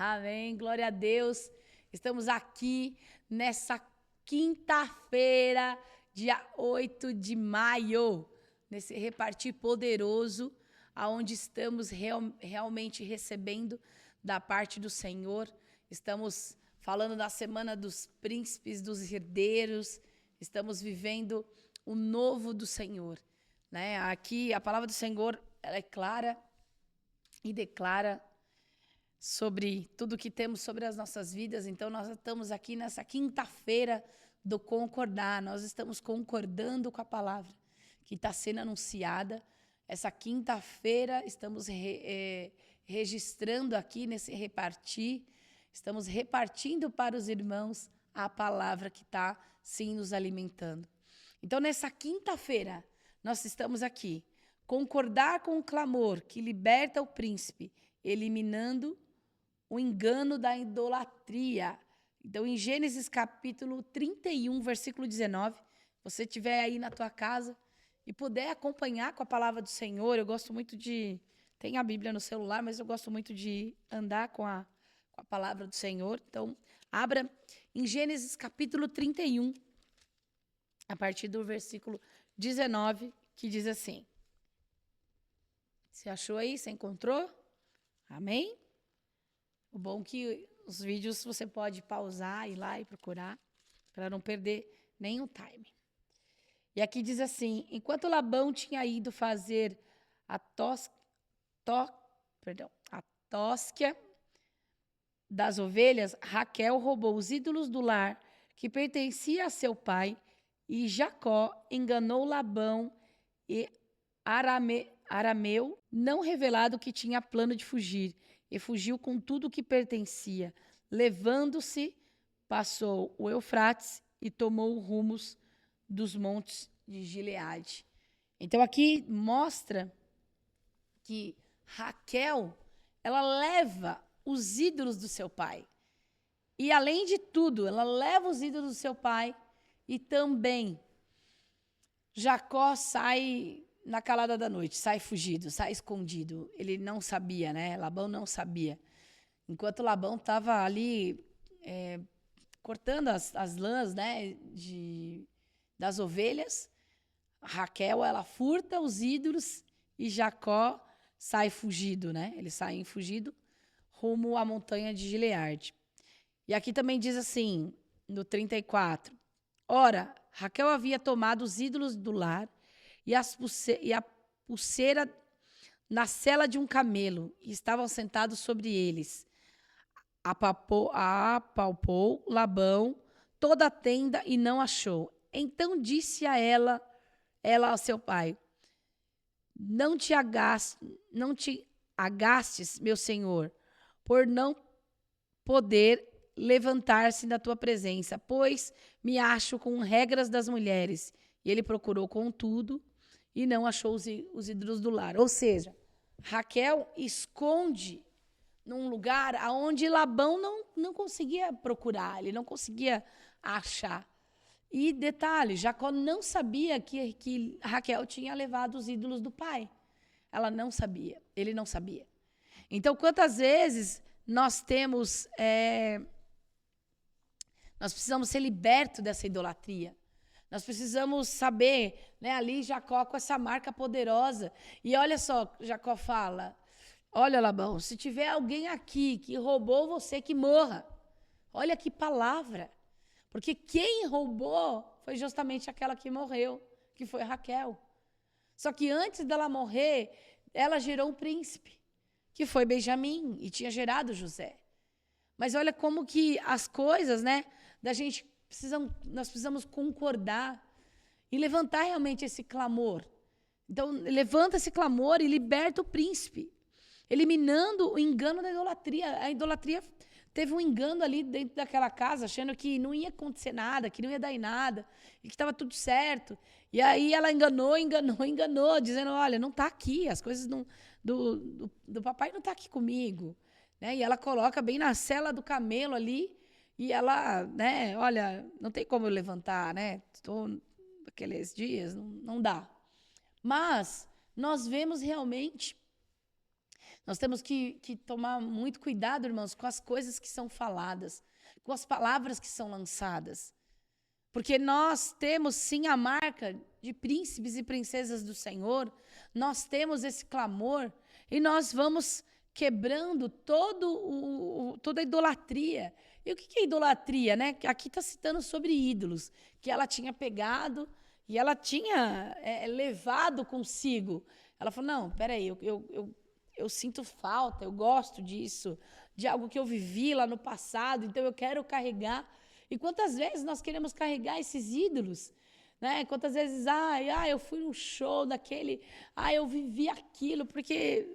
Amém, glória a Deus. Estamos aqui nessa quinta-feira, dia 8 de maio, nesse repartir poderoso, aonde estamos realmente recebendo da parte do Senhor. Estamos falando da semana dos príncipes, dos herdeiros, estamos vivendo o novo do Senhor, né? Aqui a palavra do Senhor, ela é clara e declara sobre tudo que temos sobre as nossas vidas. Então, nós estamos aqui nessa quinta-feira do concordar. Nós estamos concordando com a palavra que está sendo anunciada. Essa quinta-feira, estamos registrando aqui nesse repartir. Estamos repartindo para os irmãos a palavra que está, sim, nos alimentando. Então, nessa quinta-feira, nós estamos aqui. Concordar com o clamor que liberta o príncipe, eliminando o engano da idolatria. Então, em Gênesis capítulo 31, versículo 19, você estiver aí na tua casa e puder acompanhar com a palavra do Senhor, eu gosto muito de... Tem a Bíblia no celular, mas eu gosto muito de andar com a palavra do Senhor. Então, abra em Gênesis capítulo 31, a partir do versículo 19, que diz assim. Você achou aí? Você encontrou? Amém? O bom é que os vídeos você pode pausar, ir lá e procurar, para não perder nenhum time. E aqui diz assim, enquanto Labão tinha ido fazer a tosquia das ovelhas, Raquel roubou os ídolos do lar que pertencia a seu pai, e Jacó enganou Labão e Arameu, não revelado que tinha plano de fugir, e fugiu com tudo o que pertencia. Levando-se, passou o Eufrates e tomou rumos dos montes de Gileade. Então aqui mostra que Raquel, ela leva os ídolos do seu pai. E além de tudo, ela leva os ídolos do seu pai e também Jacó sai na calada da noite, sai fugido, sai escondido. Ele não sabia, né? Labão não sabia. Enquanto Labão estava ali cortando as lãs, né, das ovelhas, Raquel, ela furta os ídolos e Jacó sai fugido, né? Ele sai fugido rumo à montanha de Gileade. E aqui também diz assim, no 34, ora, Raquel havia tomado os ídolos do lar e a pulseira na sela de um camelo, e estavam sentados sobre eles. Apalpou Labão toda a tenda e não achou. Então disse a ela ao seu pai, não te agastes, meu senhor, por não poder levantar-se da tua presença, pois me acho com regras das mulheres. E ele procurou contudo e não achou os ídolos do lar. Ou seja, Raquel esconde num lugar onde Labão não conseguia procurar, ele não conseguia achar. E detalhe, Jacó não sabia que Raquel tinha levado os ídolos do pai. Ela não sabia, ele não sabia. Então, quantas vezes nós precisamos ser libertos dessa idolatria. Nós precisamos saber, né, ali Jacó com essa marca poderosa. E olha só, Jacó fala, olha Labão, se tiver alguém aqui que roubou você, que morra. Olha que palavra. Porque quem roubou foi justamente aquela que morreu, que foi Raquel. Só que antes dela morrer, ela gerou um príncipe, que foi Benjamim, e tinha gerado José. Mas olha como que as coisas, né, nós precisamos concordar e levantar realmente esse clamor. Então, levanta esse clamor e liberta o príncipe, eliminando o engano da idolatria. A idolatria teve um engano ali dentro daquela casa, achando que não ia acontecer nada, que não ia dar em nada, e que estava tudo certo. E aí ela enganou, dizendo, olha, não está aqui, as coisas do papai não está aqui comigo. Né? E ela coloca bem na sela do camelo ali, e ela, né, olha, não tem como eu levantar, né? Estou naqueles dias, não dá. Mas nós vemos realmente Nós temos que tomar muito cuidado, irmãos, com as coisas que são faladas, com as palavras que são lançadas. Porque nós temos sim a marca de príncipes e princesas do Senhor, nós temos esse clamor e nós vamos quebrando toda a idolatria. E o que é idolatria, né? Aqui está citando sobre ídolos, que ela tinha pegado e ela tinha levado consigo. Ela falou, não, peraí, eu sinto falta, eu gosto disso, de algo que eu vivi lá no passado, então eu quero carregar. E quantas vezes nós queremos carregar esses ídolos? Né? Quantas vezes, eu fui num show daquele, eu vivi aquilo, porque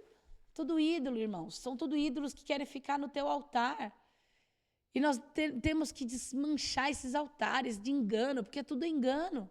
tudo ídolo, irmãos, são tudo ídolos que querem ficar no teu altar. E nós temos que desmanchar esses altares de engano, porque é tudo engano.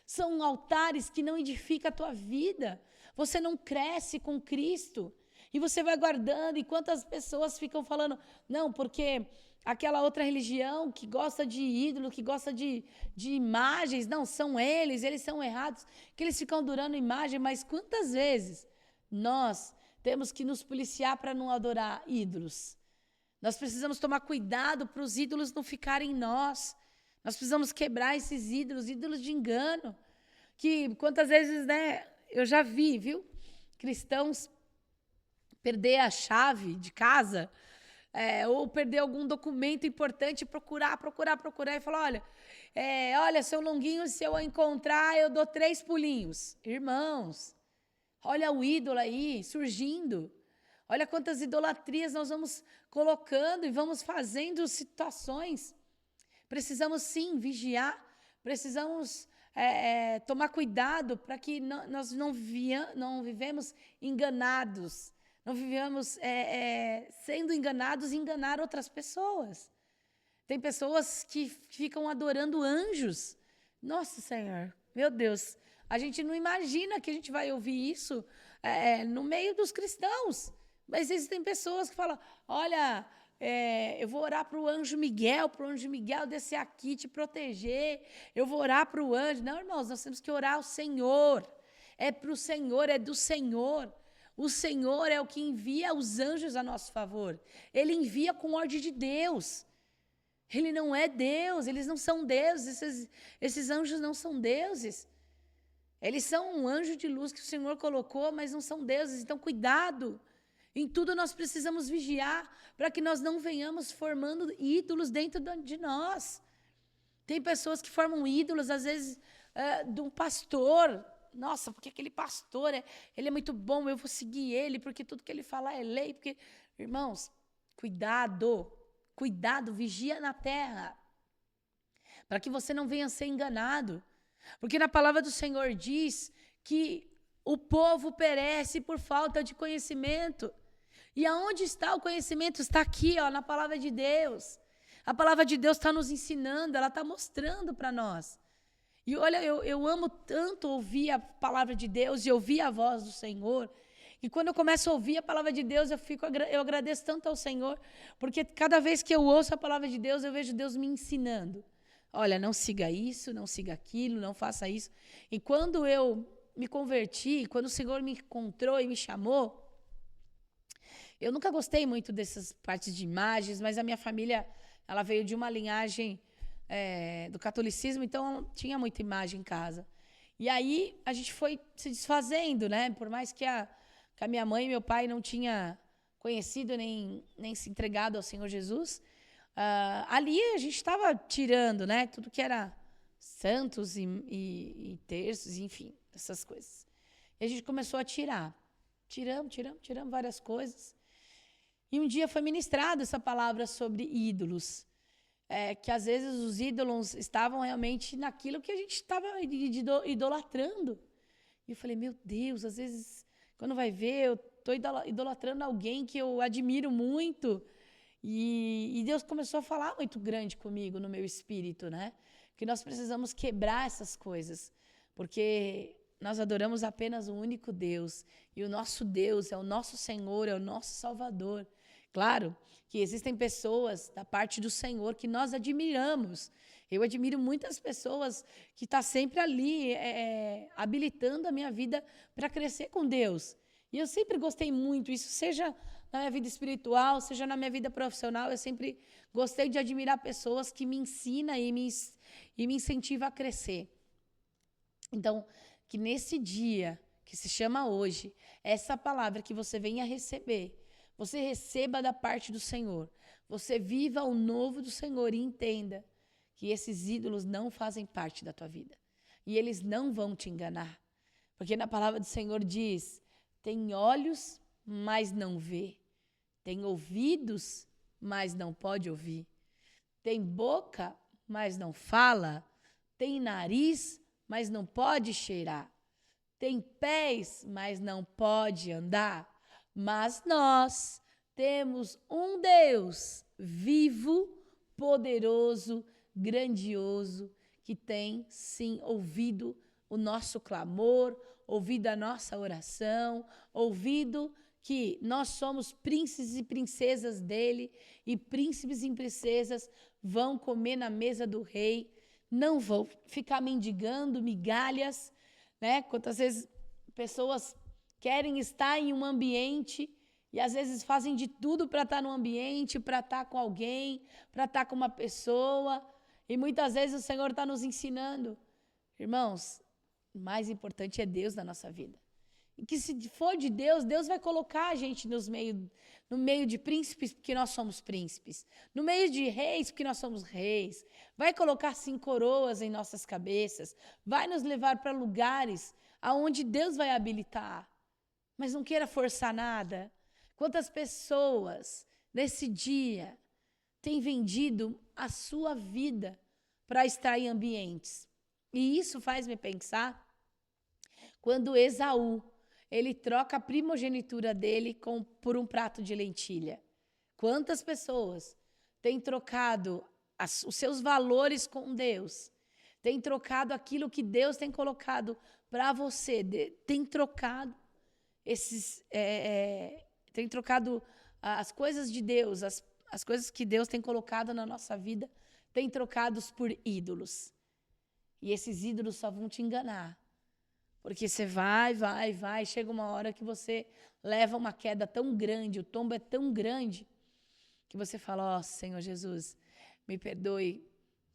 São altares que não edificam a tua vida. Você não cresce com Cristo. E você vai guardando, e quantas pessoas ficam falando, não, porque aquela outra religião que gosta de ídolo, que gosta de imagens, não, são eles são errados, que eles ficam adorando imagem, mas quantas vezes nós temos que nos policiar para não adorar ídolos? Nós precisamos tomar cuidado para os ídolos não ficarem em nós. Nós precisamos quebrar esses ídolos de engano, que quantas vezes, né, eu já vi, viu, cristãos perder a chave de casa, ou perder algum documento importante, procurar e falar, olha, seu longuinho, se eu encontrar, eu dou 3 pulinhos. Irmãos, olha o ídolo aí surgindo. Olha quantas idolatrias nós vamos colocando e vamos fazendo situações. Precisamos sim vigiar, precisamos tomar cuidado para que nós não vivemos enganados. Não vivemos sendo enganados e enganar outras pessoas. Tem pessoas que ficam adorando anjos. Nossa, Senhor, meu Deus, a gente não imagina que a gente vai ouvir isso no meio dos cristãos. Mas existem pessoas que falam, olha, eu vou orar para o anjo Miguel descer aqui, te proteger. Eu vou orar para o anjo. Não, irmãos, nós temos que orar ao Senhor. É para o Senhor, é do Senhor. O Senhor é o que envia os anjos a nosso favor. Ele envia com ordem de Deus. Ele não é Deus, eles não são deuses, esses anjos não são deuses. Eles são um anjo de luz que o Senhor colocou, mas não são deuses. Então, cuidado. Em tudo nós precisamos vigiar para que nós não venhamos formando ídolos dentro de nós. Tem pessoas que formam ídolos, às vezes, de um pastor. Nossa, porque aquele pastor, ele é muito bom, eu vou seguir ele, porque tudo que ele fala é lei. Porque... Irmãos, cuidado, vigia na terra, para que você não venha ser enganado. Porque na palavra do Senhor diz que o povo perece por falta de conhecimento. E aonde está o conhecimento? Está aqui, na palavra de Deus. A palavra de Deus está nos ensinando, ela está mostrando para nós. E olha, eu amo tanto ouvir a palavra de Deus e ouvir a voz do Senhor. E quando eu começo a ouvir a palavra de Deus, eu agradeço tanto ao Senhor, porque cada vez que eu ouço a palavra de Deus, eu vejo Deus me ensinando. Olha, não siga isso, não siga aquilo, não faça isso. E quando eu me converti, quando o Senhor me encontrou e me chamou, eu nunca gostei muito dessas partes de imagens, mas a minha família, ela veio de uma linhagem do catolicismo, então tinha muita imagem em casa. E aí a gente foi se desfazendo, né? Por mais que a minha mãe e meu pai não tinham conhecido nem se entregado ao Senhor Jesus, ali a gente estava tirando, né? Tudo que era santos e terços, enfim, essas coisas. E a gente começou a tirar. Tiramos várias coisas. E um dia foi ministrada essa palavra sobre ídolos. Que às vezes os ídolos estavam realmente naquilo que a gente estava idolatrando. E eu falei, meu Deus, às vezes, quando vai ver, eu estou idolatrando alguém que eu admiro muito. E Deus começou a falar muito grande comigo no meu espírito, né? Que nós precisamos quebrar essas coisas, porque nós adoramos apenas o único Deus. E o nosso Deus é o nosso Senhor, é o nosso Salvador. Claro que existem pessoas da parte do Senhor que nós admiramos. Eu admiro muitas pessoas que estão sempre ali habilitando a minha vida para crescer com Deus. E eu sempre gostei muito, isso seja na minha vida espiritual, seja na minha vida profissional, eu sempre gostei de admirar pessoas que me ensinam e me incentivam a crescer. Então, que nesse dia, que se chama hoje, essa palavra que você venha receber, você receba da parte do Senhor. Você viva o novo do Senhor e entenda que esses ídolos não fazem parte da tua vida. E eles não vão te enganar. Porque na palavra do Senhor diz: tem olhos, mas não vê. Tem ouvidos, mas não pode ouvir. Tem boca, mas não fala. Tem nariz, mas não pode cheirar. Tem pés, mas não pode andar. Mas nós temos um Deus vivo, poderoso, grandioso, que tem, sim, ouvido o nosso clamor, ouvido a nossa oração, ouvido que nós somos príncipes e princesas dele, e príncipes e princesas vão comer na mesa do rei, não vão ficar mendigando migalhas, né? Quantas vezes pessoas querem estar em um ambiente e às vezes fazem de tudo para estar no ambiente, para estar com alguém, para estar com uma pessoa, e muitas vezes o Senhor está nos ensinando, irmãos, o mais importante é Deus na nossa vida. E que se for de Deus, Deus vai colocar a gente no meio de príncipes, porque nós somos príncipes. No meio de reis, porque nós somos reis. Vai colocar, sim, coroas em nossas cabeças. Vai nos levar para lugares aonde Deus vai habilitar. Mas não queira forçar nada. Quantas pessoas, nesse dia, têm vendido a sua vida para estar em ambientes? E isso faz me pensar quando Esaú, ele troca a primogenitura dele por um prato de lentilha. Quantas pessoas têm trocado os seus valores com Deus, têm trocado aquilo que Deus tem colocado para você, têm trocado tem trocado as coisas de Deus, as coisas que Deus tem colocado na nossa vida, tem trocados por ídolos. E esses ídolos só vão te enganar. Porque você vai, chega uma hora que você leva uma queda tão grande, o tombo é tão grande, que você fala: ó, Senhor Jesus, me perdoe,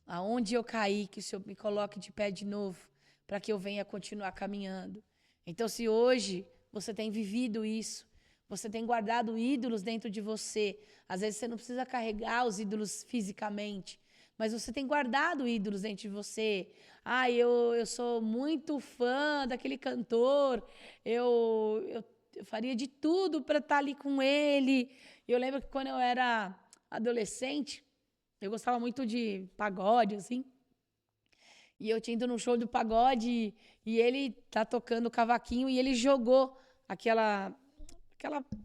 aonde eu caí, que o Senhor me coloque de pé de novo, para que eu venha continuar caminhando. Então, se hoje você tem vivido isso, você tem guardado ídolos dentro de você, às vezes você não precisa carregar os ídolos fisicamente, mas você tem guardado ídolos dentro de você. Eu sou muito fã daquele cantor, eu faria de tudo para estar ali com ele. Eu lembro que quando eu era adolescente, eu gostava muito de pagode, assim. E eu tinha ido num show do pagode e ele tá tocando cavaquinho e ele jogou aquela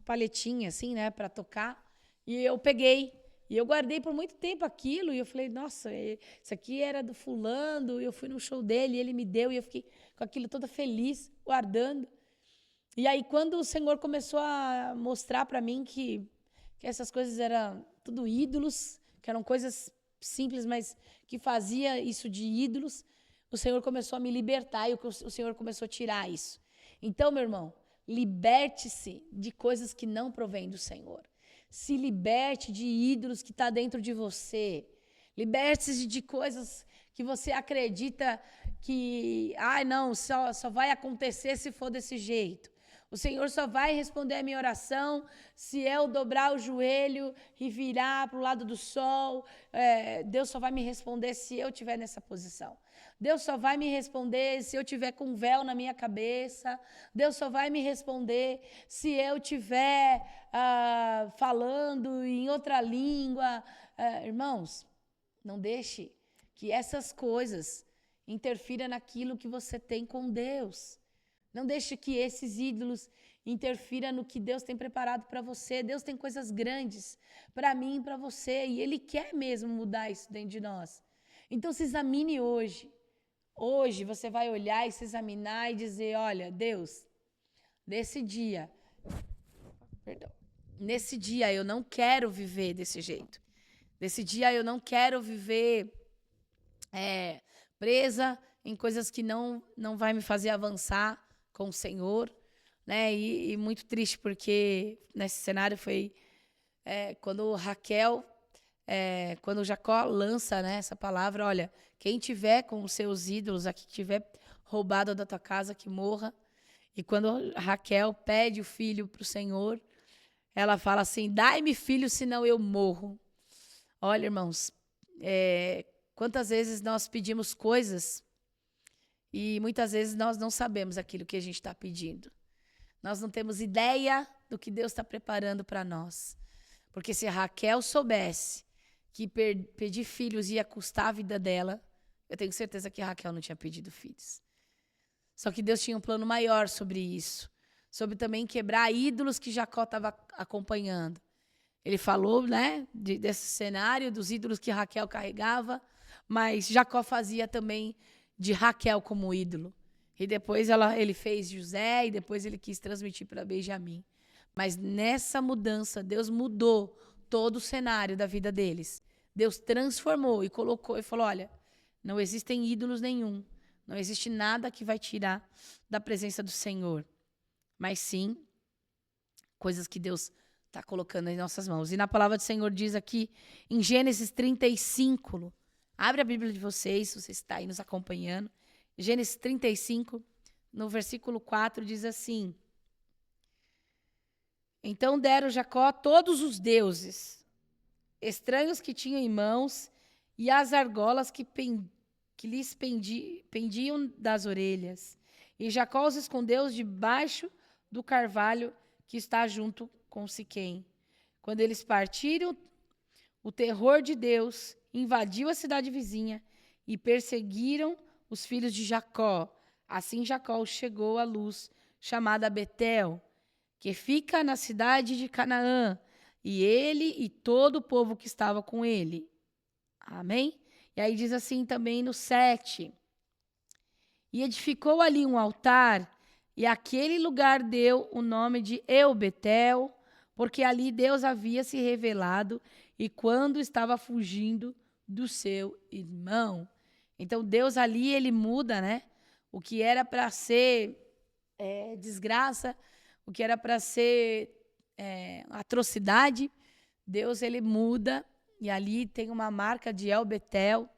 palhetinha, assim, né, para tocar. E eu peguei. E eu guardei por muito tempo aquilo, e eu falei: nossa, isso aqui era do fulano, e eu fui no show dele, e ele me deu, e eu fiquei com aquilo toda feliz, guardando. E aí, quando o Senhor começou a mostrar para mim que essas coisas eram tudo ídolos, que eram coisas simples, mas que fazia isso de ídolos, o Senhor começou a me libertar, e o Senhor começou a tirar isso. Então, meu irmão, liberte-se de coisas que não provêm do Senhor. Se liberte de ídolos que está dentro de você. Liberte-se de coisas que você acredita que, não, só vai acontecer se for desse jeito. O Senhor só vai responder a minha oração se eu dobrar o joelho e virar para o lado do sol. Deus só vai me responder se eu estiver nessa posição. Deus só vai me responder se eu tiver com um véu na minha cabeça. Deus só vai me responder se eu tiver falando em outra língua. Irmãos, não deixe que essas coisas interfiram naquilo que você tem com Deus. Não deixe que esses ídolos interfiram no que Deus tem preparado para você. Deus tem coisas grandes para mim e para você. E Ele quer mesmo mudar isso dentro de nós. Então se examine hoje. Hoje você vai olhar e se examinar e dizer: olha, Deus, nesse dia eu não quero viver desse jeito. Nesse dia eu não quero viver presa em coisas que não vai me fazer avançar com o Senhor. né? E muito triste, porque nesse cenário foi quando Raquel, quando Jacó lança, né, essa palavra, olha, quem tiver com os seus ídolos aqui, que tiver roubado da tua casa, que morra. E quando Raquel pede o filho para o Senhor, ela fala assim, dai-me filho, senão eu morro. Olha, irmãos, quantas vezes nós pedimos coisas e muitas vezes nós não sabemos aquilo que a gente está pedindo. Nós não temos ideia do que Deus está preparando para nós. Porque se Raquel soubesse que pedir filhos ia custar a vida dela, eu tenho certeza que Raquel não tinha pedido filhos. Só que Deus tinha um plano maior sobre isso. Sobre também quebrar ídolos que Jacó estava acompanhando. Ele falou, né, desse cenário, dos ídolos que Raquel carregava, mas Jacó fazia também de Raquel como ídolo. E depois ele fez José e depois ele quis transmitir para Benjamim. Mas nessa mudança, Deus mudou todo o cenário da vida deles. Deus transformou e colocou e falou, olha, não existem ídolos nenhum. Não existe nada que vai tirar da presença do Senhor. Mas sim, coisas que Deus está colocando em nossas mãos. E na palavra do Senhor diz aqui, em Gênesis 35, abre a Bíblia de vocês, se você está aí nos acompanhando. Gênesis 35, no versículo 4, diz assim, então deram Jacó todos os deuses, estranhos que tinham em mãos, e as argolas que lhes pendiam das orelhas. E Jacó os escondeu debaixo do carvalho que está junto com Siquém. Quando eles partiram, o terror de Deus invadiu a cidade vizinha e perseguiram os filhos de Jacó. Assim Jacó chegou à luz, chamada Betel, que fica na cidade de Canaã, e ele e todo o povo que estava com ele. Amém? E aí diz assim também no 7. E edificou ali um altar, e aquele lugar deu o nome de El-Betel, porque ali Deus havia se revelado, e quando estava fugindo do seu irmão. Então Deus ali, ele muda, né? O que era para ser desgraça, o que era para ser atrocidade, Deus, ele muda, e ali tem uma marca de El-Betel,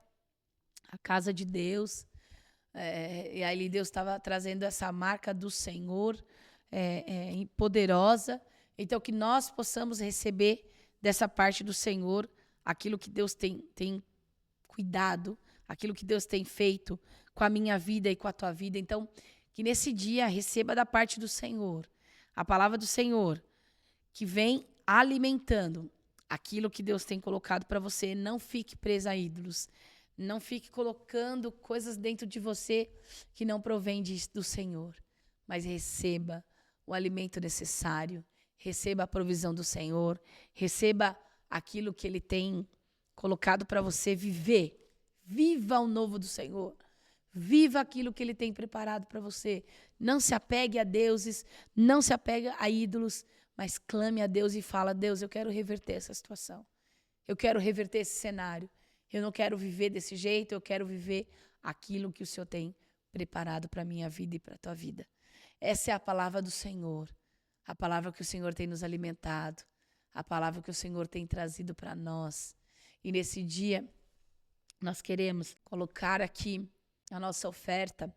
a casa de Deus. E aí Deus estava trazendo essa marca do Senhor poderosa. Então, que nós possamos receber dessa parte do Senhor aquilo que Deus tem cuidado, aquilo que Deus tem feito com a minha vida e com a tua vida. Então, que nesse dia receba da parte do Senhor a palavra do Senhor, que vem alimentando aquilo que Deus tem colocado para você. Não fique presa a ídolos. Não fique colocando coisas dentro de você que não provém do Senhor. Mas receba o alimento necessário. Receba a provisão do Senhor. Receba aquilo que Ele tem colocado para você viver. Viva o novo do Senhor. Viva aquilo que Ele tem preparado para você. Não se apegue a deuses, não se apegue a ídolos, mas clame a Deus e fala, Deus, eu quero reverter essa situação. Eu quero reverter esse cenário. Eu não quero viver desse jeito, eu quero viver aquilo que o Senhor tem preparado para a minha vida e para a tua vida. Essa é a palavra do Senhor, a palavra que o Senhor tem nos alimentado, a palavra que o Senhor tem trazido para nós. E nesse dia, nós queremos colocar aqui a nossa oferta,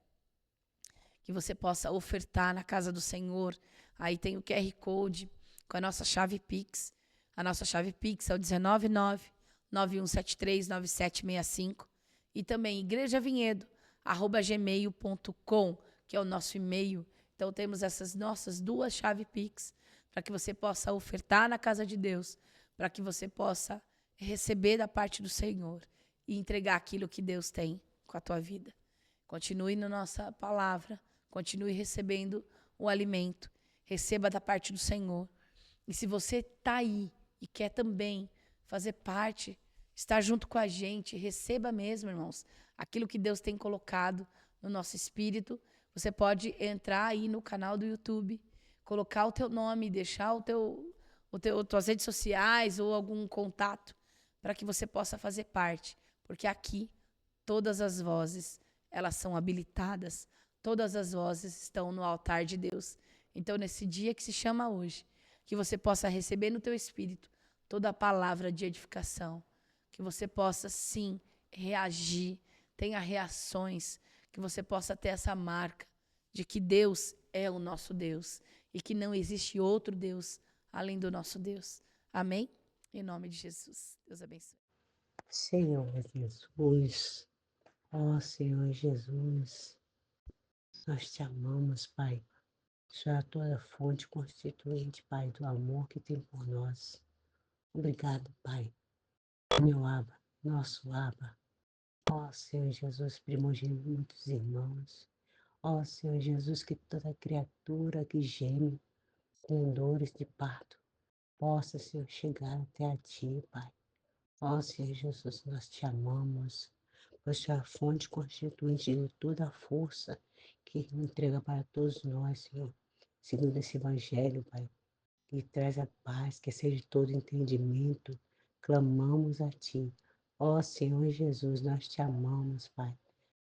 que você possa ofertar na casa do Senhor. Aí tem o QR Code com a nossa chave Pix. A nossa chave Pix é o 19991739765 e também igrejavinhedo@gmail.com, que é o nosso e-mail. Então temos essas nossas duas chaves Pix para que você possa ofertar na casa de Deus, para que você possa receber da parte do Senhor e entregar aquilo que Deus tem com a tua vida. Continue na nossa palavra, continue recebendo o alimento, receba da parte do Senhor. E se você está aí e quer também fazer parte, estar junto com a gente, receba mesmo, irmãos, aquilo que Deus tem colocado no nosso espírito. Você pode entrar aí no canal do YouTube, colocar o teu nome, deixar tuas redes sociais ou algum contato para que você possa fazer parte. Porque aqui, todas as vozes, elas são habilitadas, todas as vozes estão no altar de Deus. Então, nesse dia que se chama hoje, que você possa receber no teu espírito toda a palavra de edificação, que você possa, sim, reagir, tenha reações, que você possa ter essa marca de que Deus é o nosso Deus e que não existe outro Deus além do nosso Deus. Amém? Em nome de Jesus. Deus abençoe. Senhor Jesus, ó Senhor Jesus, nós te amamos, Pai. Tu é a tua fonte constituinte, Pai, do amor que tem por nós. Obrigado, Pai, meu Abba, nosso Abba. Ó Senhor Jesus, primogênito dos irmãos. Ó Senhor Jesus, que toda criatura que geme com dores de parto possa, Senhor, chegar até a Ti, Pai. Ó Senhor Jesus, nós te amamos, pois Tu é a fonte constituinte de toda a força que entrega para todos nós, Senhor, segundo esse Evangelho, Pai, que traz a paz, que seja todo entendimento. Clamamos a Ti. Ó Senhor Jesus, nós te amamos, Pai.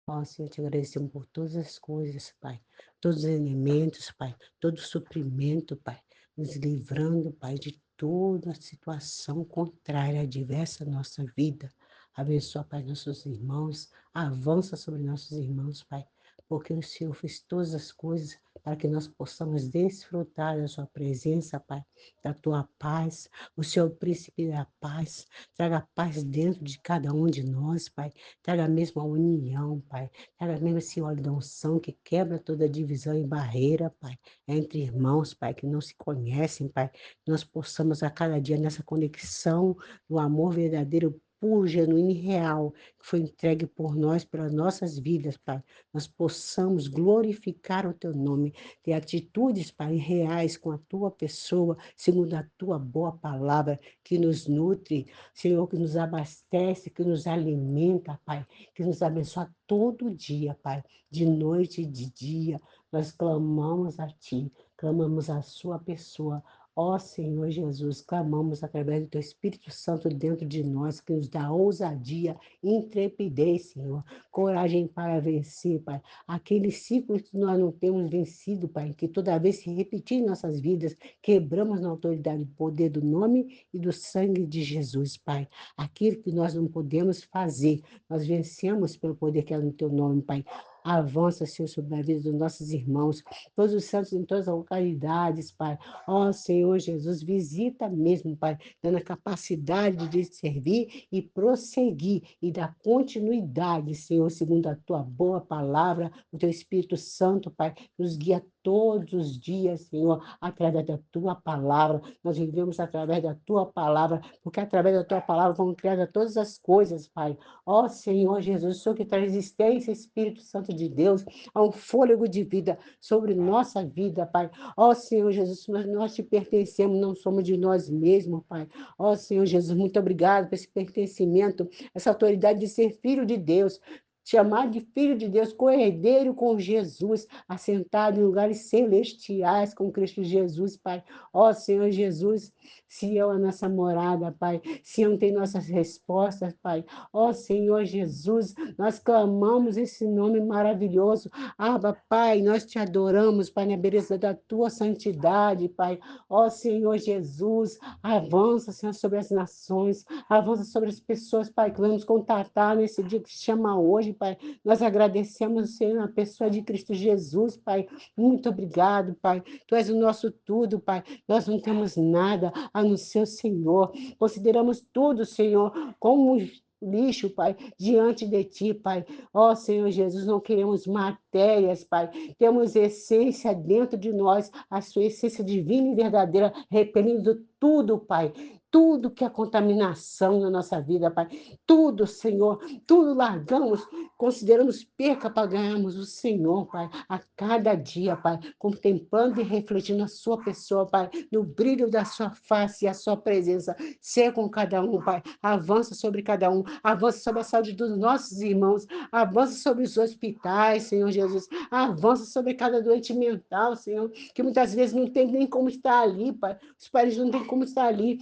Ó Senhor, te agradecemos por todas as coisas, Pai. Todos os elementos, Pai. Todo o suprimento, Pai. Nos livrando, Pai, de toda situação contrária, adversa à nossa vida. Abençoa, Pai, nossos irmãos. Avança sobre nossos irmãos, Pai. Porque o Senhor fez todas as coisas para que nós possamos desfrutar da sua presença, Pai, da tua paz. O Senhor, é o príncipe da paz, traga paz dentro de cada um de nós, Pai. Traga mesmo a união, Pai. Traga mesmo esse óleo da unção que quebra toda divisão e barreira, Pai, entre irmãos, Pai, que não se conhecem, Pai. Nós possamos a cada dia nessa conexão do amor verdadeiro, puro, genuíno e real, que foi entregue por nós, pelas nossas vidas, Pai. Nós possamos glorificar o Teu nome, ter atitudes, Pai, reais com a Tua pessoa, segundo a Tua boa palavra, que nos nutre, Senhor, que nos abastece, que nos alimenta, Pai, que nos abençoa todo dia, Pai, de noite e de dia. Nós clamamos a Ti, clamamos a Sua pessoa. Ó Senhor Jesus, clamamos através do Teu Espírito Santo dentro de nós, que nos dá ousadia, intrepidez, Senhor, coragem para vencer, Pai. Aqueles ciclos que nós não temos vencido, Pai, que toda vez se repetir em nossas vidas, quebramos na autoridade do poder do nome e do sangue de Jesus, Pai. Aquilo que nós não podemos fazer, nós vencemos pelo poder que é no Teu nome, Pai. Avança, Senhor, sobre a vida dos nossos irmãos, todos os santos em todas as localidades, Pai. Ó Senhor Jesus, visita mesmo, Pai, dando a capacidade de servir e prosseguir e dar continuidade, Senhor, segundo a Tua boa palavra, o Teu Espírito Santo, Pai, nos guia todos os dias, Senhor, através da Tua palavra. Nós vivemos através da Tua palavra, porque através da Tua palavra foram criadas todas as coisas, Pai. Ó Senhor Jesus, o Senhor que traz existência, Espírito Santo de Deus, há um fôlego de vida sobre nossa vida, Pai. Ó Senhor Jesus, nós te pertencemos, não somos de nós mesmos, Pai. Ó Senhor Jesus, muito obrigado por esse pertencimento, essa autoridade de ser filho de Deus, chamar de filho de Deus, co-herdeiro com Jesus, assentado em lugares celestiais com Cristo Jesus, Pai. Ó Senhor Jesus, Sião é a nossa morada, Pai. Sião tem nossas respostas, Pai. Ó Senhor Jesus, nós clamamos esse nome maravilhoso. Abba, Pai, nós te adoramos, Pai, na beleza da tua santidade, Pai. Ó Senhor Jesus, avança, Senhor, sobre as nações, avança sobre as pessoas, Pai, que vamos contatar nesse dia que se chama hoje, Pai. Nós agradecemos, Senhor, na pessoa de Cristo Jesus, Pai. Muito obrigado, Pai. Tu és o nosso tudo, Pai. Nós não temos nada a não ser o Senhor. Consideramos tudo, Senhor, como lixo, Pai, diante de Ti, Pai. Ó Senhor Jesus, não queremos matérias, Pai. Temos essência dentro de nós, a sua essência divina e verdadeira, repelindo tudo, Pai. Tudo que é contaminação na nossa vida, Pai. Tudo, Senhor, tudo largamos, consideramos perca para ganharmos o Senhor, Pai, a cada dia, Pai, contemplando e refletindo a Sua pessoa, Pai, no brilho da Sua face e a Sua presença. Ser com cada um, Pai. Avança sobre cada um, avança sobre a saúde dos nossos irmãos, avança sobre os hospitais, Senhor Jesus, avança sobre cada doente mental, Senhor, que muitas vezes não tem nem como estar ali, Pai. Os pais não têm como estar ali.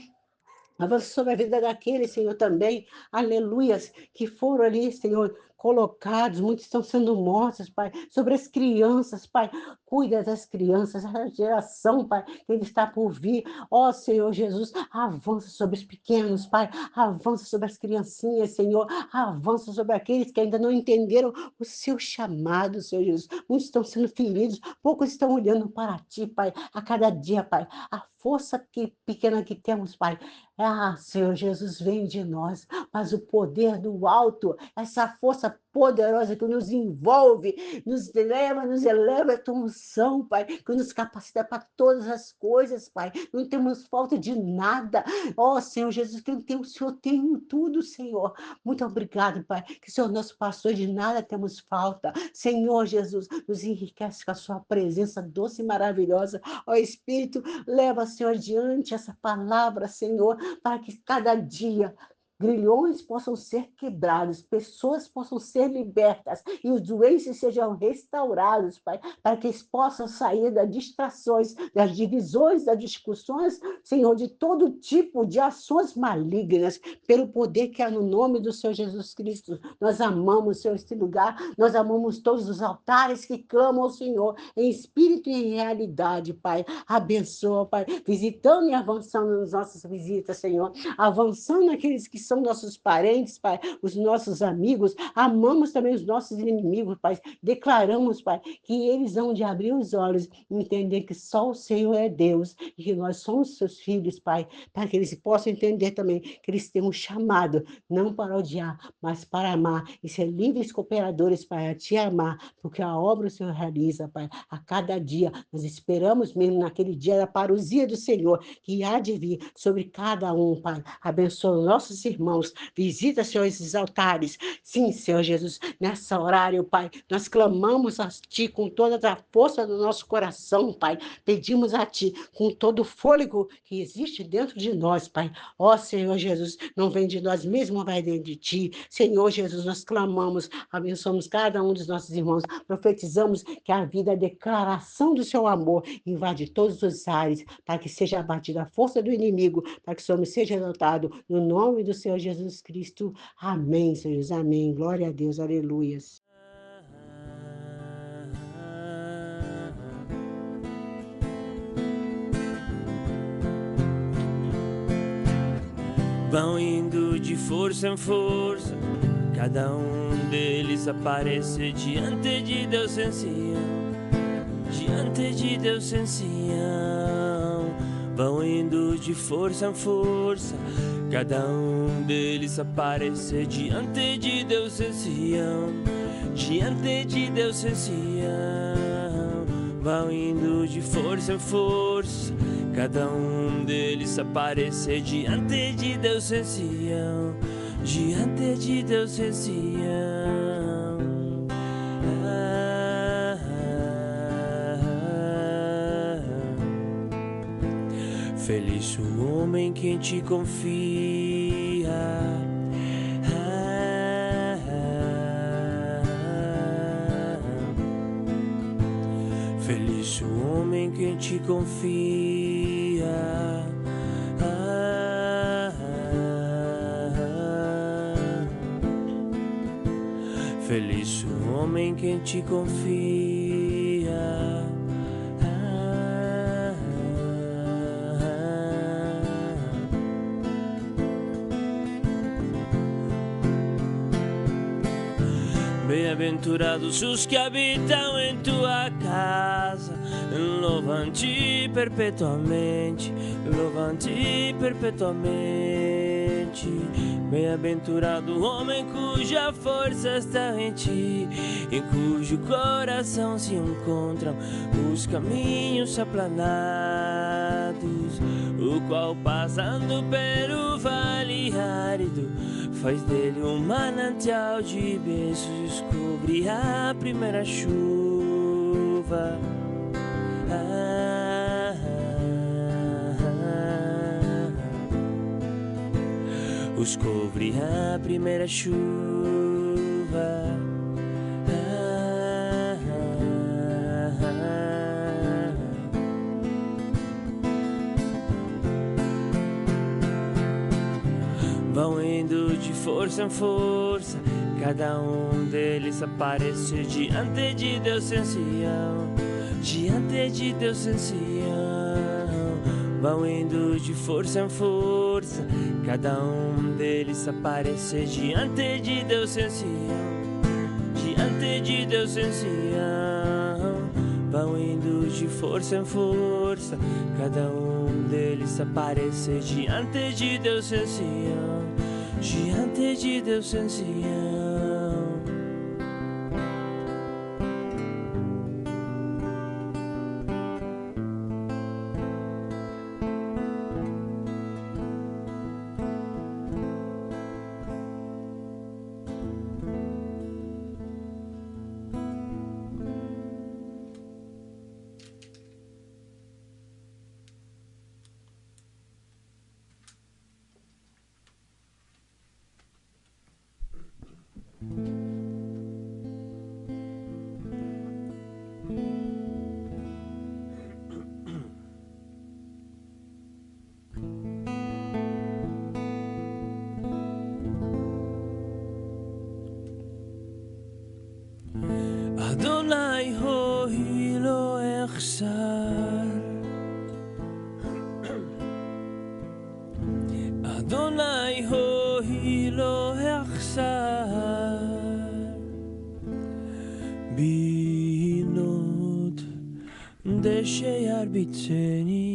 Avança sobre a vida daqueles, Senhor, também, aleluias, que foram ali, Senhor, colocados, muitos estão sendo mortos, Pai, sobre as crianças, Pai. Cuida das crianças, a geração, Pai, que ele está por vir. Ó Senhor Jesus, avança sobre os pequenos, Pai, avança sobre as criancinhas, Senhor, avança sobre aqueles que ainda não entenderam o seu chamado, Senhor Jesus. Muitos estão sendo feridos, poucos estão olhando para Ti, Pai, a cada dia, Pai. A força pequena que temos, Pai, Senhor Jesus, vem de nós, mas o poder do alto, essa força poderosa que nos envolve, nos eleva a tua unção, Pai, que nos capacita para todas as coisas, Pai. Não temos falta de nada. Ó, Senhor Jesus, o Senhor tem tudo, Senhor. Muito obrigado, Pai, que o Senhor é nosso pastor, de nada temos falta. Senhor Jesus, nos enriquece com a sua presença doce e maravilhosa. Ó Espírito, leva, Senhor, adiante essa palavra, Senhor, para que cada dia grilhões possam ser quebrados, pessoas possam ser libertas e os doentes sejam restaurados, Pai, para que eles possam sair das distrações, das divisões, das discussões, Senhor, de todo tipo de ações malignas, pelo poder que há no nome do Senhor Jesus Cristo. Nós amamos, Senhor, este lugar, nós amamos todos os altares que clamam ao Senhor em espírito e em realidade, Pai. Abençoa, Pai, visitando e avançando nas nossas visitas, Senhor, avançando aqueles que são nossos parentes, Pai, os nossos amigos, amamos também os nossos inimigos, Pai, declaramos, Pai, que eles vão de abrir os olhos e entender que só o Senhor é Deus e que nós somos seus filhos, Pai, para que eles possam entender também que eles têm um chamado, não para odiar, mas para amar e ser livres cooperadores para te amar, porque a obra o Senhor realiza, Pai, a cada dia. Nós esperamos mesmo naquele dia da parousia do Senhor, que há de vir sobre cada um, Pai. Abençoa os nossos irmãos, visita, Senhor, esses altares. Sim, Senhor Jesus, nessa horário, Pai, nós clamamos a Ti com toda a força do nosso coração, Pai. Pedimos a Ti com todo o fôlego que existe dentro de nós, Pai. Ó Senhor Jesus, não vem de nós mesmos, vai dentro de Ti. Senhor Jesus, nós clamamos, abençoamos cada um dos nossos irmãos, profetizamos que a vida, a declaração do Seu amor invade todos os ares, para que seja abatida a força do inimigo, para que o Senhor seja exaltado no nome do Senhor Jesus Cristo. Amém, Senhor Jesus. Amém. Glória a Deus. Aleluias. Vão indo de força em força, cada um deles aparece diante de Deus em Sião, diante de Deus em Sião. Vão indo de força em força, cada um deles aparece diante de Deus em Sião, diante de Deus em Sião. Vão indo de força em força, cada um deles aparece diante de Deus em Sião, diante de Deus em Sião. Feliz o homem que em Ti confia. Feliz o homem que em Ti confia. Feliz o homem que em Ti confia. Bem-aventurados os que habitam em Tua casa, louvam-Te perpetuamente, louvam-Te perpetuamente. Bem-aventurado o homem cuja força está em Ti, em cujo coração se encontram os caminhos aplanados, o qual passando pelo vale árido faz dele um manancial de bênçãos, cobre a primeira chuva. Os cobre a primeira chuva. Vão indo de força em força, cada deles aparece diante de Deus em Sião, diante de Deus em Sião. Vão indo de força em força, cada deles aparece diante de Deus em Sião, diante de Deus em Sião. Vão indo de força em força, cada deles aparece diante de Deus em Sião, diante de Deus em Sião. Adonai hoi lo echsar, Adonai hoi lo echsar, binot desheyar bitzeni,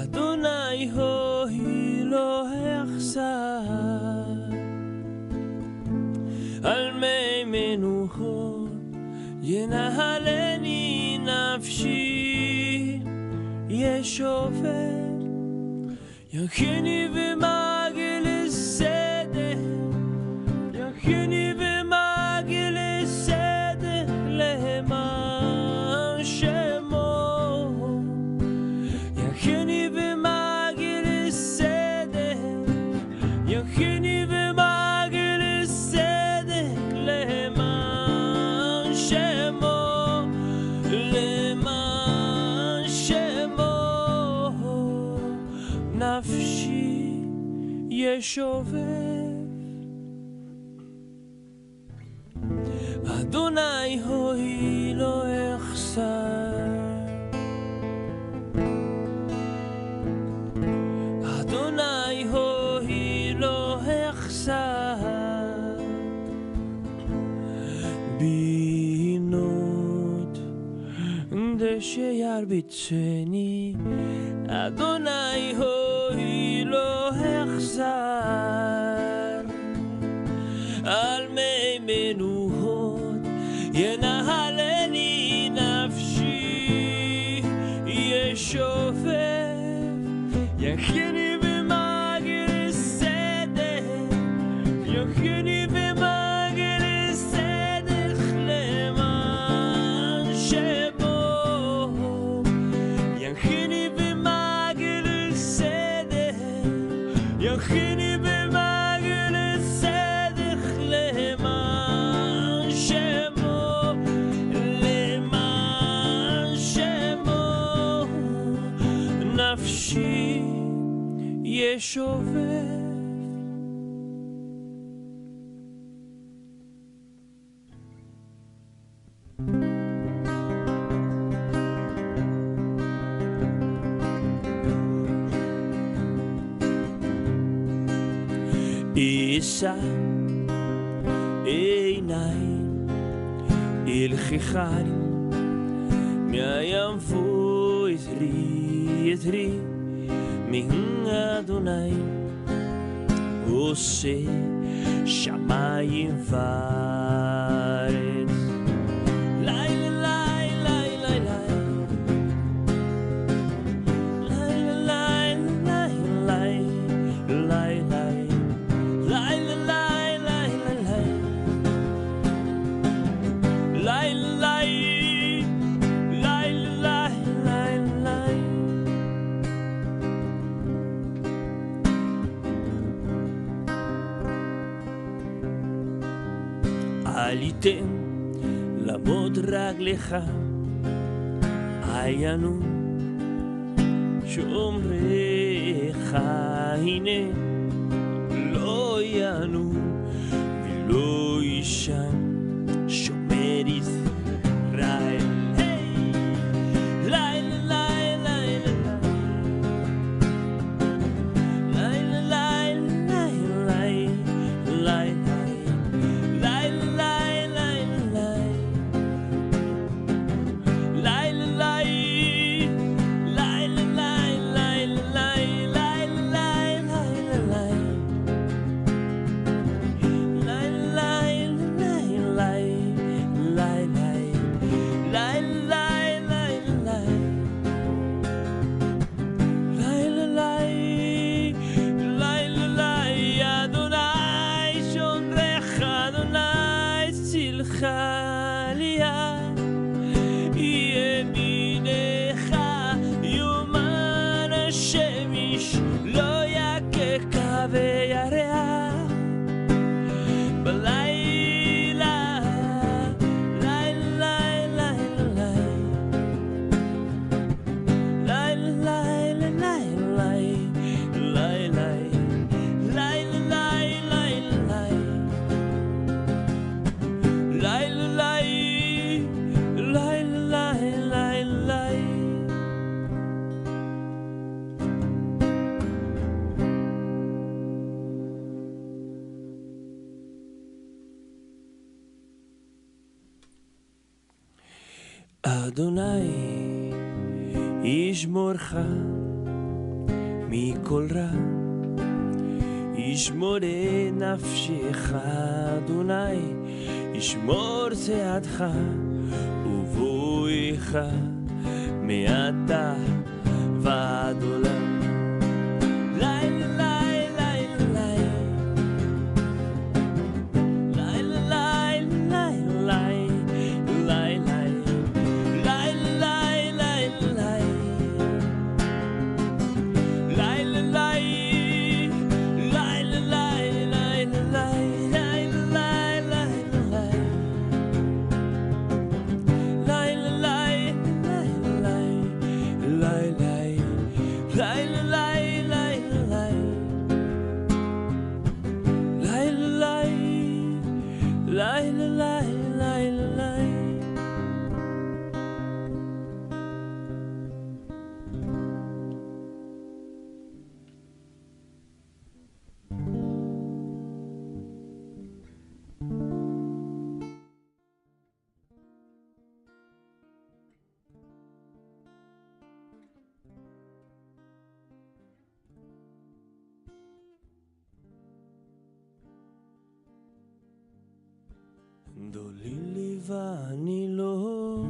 Adonai hoi lo echsar, al mei menuchot ינהלני נפשי, ישובר, יכני ומעגל סדר, יכני ומעגל סדר למען שמו, יכני ומעגל סדר, יכני ומעגל סדר למען שמו, למען שמו, נפשי ישובב. אדוני הוי לא אחסר, אדוני הוי לא אחסר, בינות דשירביצני, אדוני הוי לא אחסר, על מי מנוחות ינהלני נפשי, ישובב, יכני במעגל סדר, יכני במעגל סדר למען שמו, יכני במעגל סדר, יכני במעגל סדר למען שמו, למען שמו, נפשי ישובב. אישא עיניים אל חיכרים מהים פו יתרי מן אדוני עושה שמיים וארץ. עליתם לעמוד רגליך, עיינו שומריך, הנה לא ינו ולא משם שומר ישראל. אדוני ישמורך מכל רע, ישמור נפשך. אדוני ישמור צעדך ובואך מעתה ועד עולם. דולילי ואני לא,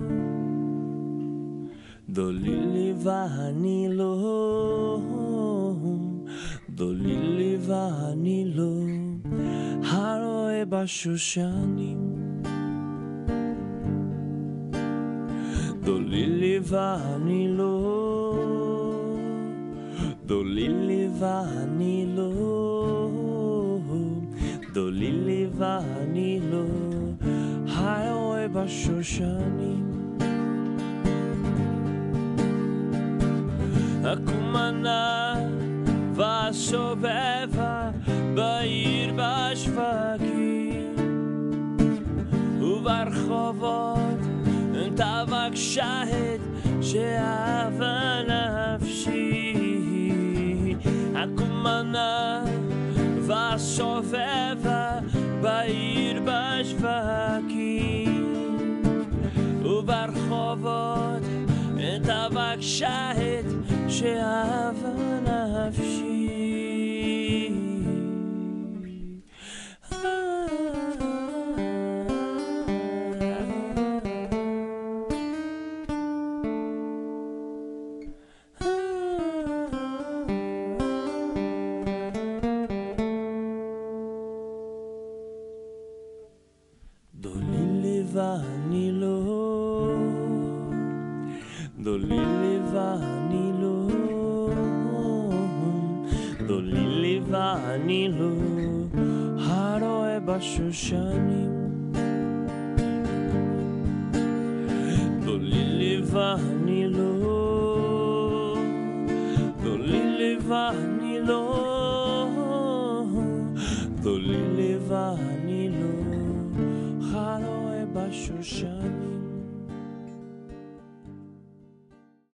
דולילי ואני לא, דולילי ואני לא, הרואה בשושנים. דולילי ואני לא, דולילי ואני לא, דולילי ואני לא, הרואה בשושנים. הקומנה וסובבה בעיר בשווקים וברחובות תאבק שהד שאהבה נפשי. הקומנה וסובבה בעיר בשווקים וברחובות תאבק שהד שאהבה נפשי. דולילי ואני לא, דולילי ואני לא, דולילי ואני לא, הרואה בשושנים. דולילי ואני לא,